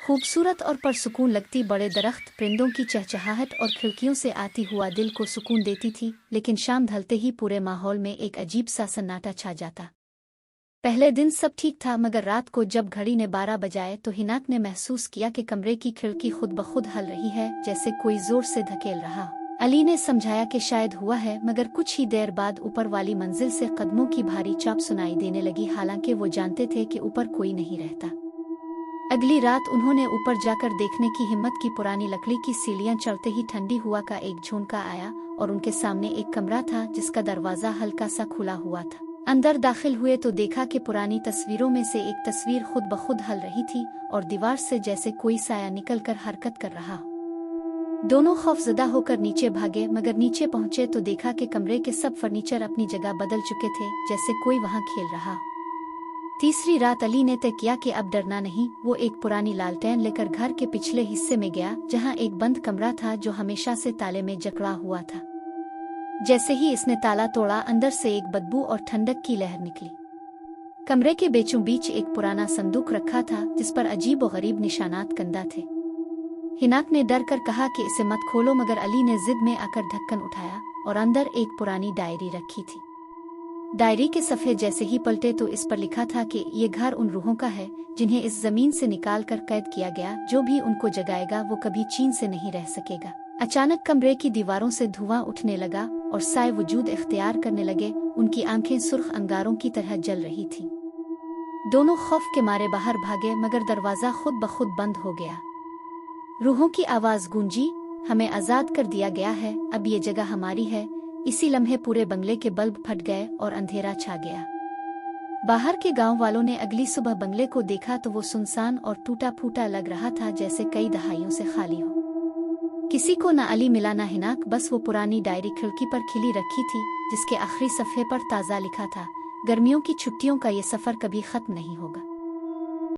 खूबसूरत और परसुकून लगती बड़े दरख्त, परिंदों की चहचहाहट और खिड़कियों से आती हुआ दिल को सुकून देती थी, लेकिन शाम ढलते ही पूरे माहौल में एक अजीब सा सन्नाटा छा जाता। पहले दिन सब ठीक था, मगर रात को जब घड़ी ने 12 बजाए तो हिनाक ने महसूस किया कि कमरे की खिड़की खुद ब खुद हल रही है, जैसे कोई जोर से धकेल रहा हो। अली ने समझाया कि शायद हुआ है, मगर कुछ ही देर बाद ऊपर वाली मंजिल से कदमों की भारी चाप सुनाई देने लगी, हालांकि वो जानते थे कि ऊपर कोई नहीं रहता। अगली रात उन्होंने ऊपर जाकर देखने की हिम्मत की। पुरानी लकड़ी की सीढ़ियां चढ़ते ही ठंडी हवा का एक झोंका आया और उनके सामने एक कमरा था जिसका दरवाजा हल्का सा खुला हुआ था। अंदर दाखिल हुए तो देखा कि पुरानी तस्वीरों में से एक तस्वीर खुद ब खुद हल रही थी और दीवार से जैसे कोई साया निकलकर हरकत कर रहा हो। दोनों खौफजदा होकर नीचे भागे, मगर नीचे पहुंचे तो देखा कि कमरे के सब फर्नीचर अपनी जगह बदल चुके थे, जैसे कोई वहां खेल रहा हो। तीसरी रात अली ने तय किया कि अब डरना नहीं। वो एक पुरानी लालटेन लेकर घर के पिछले हिस्से में गया, जहां एक बंद कमरा था जो हमेशा से ताले में जकड़ा हुआ था। जैसे ही इसने ताला तोड़ा, अंदर से एक बदबू और ठंडक की लहर निकली। कमरे के बीचों बीच एक पुराना संदूक रखा था जिस पर अजीब और गरीब निशानात कंदा थे। हिनाक ने डर कर कहा कि इसे मत खोलो, मगर अली ने जिद में आकर ढक्कन उठाया और अंदर एक पुरानी डायरी रखी थी। डायरी के सफ़े जैसे ही पलटे तो इस पर लिखा था कि ये घर उन रूहों का है जिन्हें इस जमीन से निकाल कर कैद किया गया। जो भी उनको जगाएगा वो कभी चैन से नहीं रह सकेगा। अचानक कमरे की दीवारों से धुआं उठने लगा और साए वजूद इख्तियार करने लगे। उनकी आंखें सुर्ख अंगारों की तरह जल रही थीं। दोनों खौफ के मारे बाहर भागे, मगर दरवाजा खुद ब खुद बंद हो गया। रूहों की आवाज़ गूंजी, हमें आज़ाद कर दिया गया है, अब ये जगह हमारी है। इसी लम्हे पूरे बंगले के बल्ब फट गए और अंधेरा छा गया। बाहर के गांव वालों ने अगली सुबह बंगले को देखा तो वो सुनसान और टूटा फूटा लग रहा था, जैसे कई दहाइयों से खाली हो। किसी को न अली मिला न हिनाक, बस वो पुरानी डायरी खिड़की पर खिली रखी थी जिसके आखिरी सफ़े पर ताज़ा लिखा था, गर्मियों की छुट्टियों का ये सफ़र कभी ख़त्म नहीं होगा।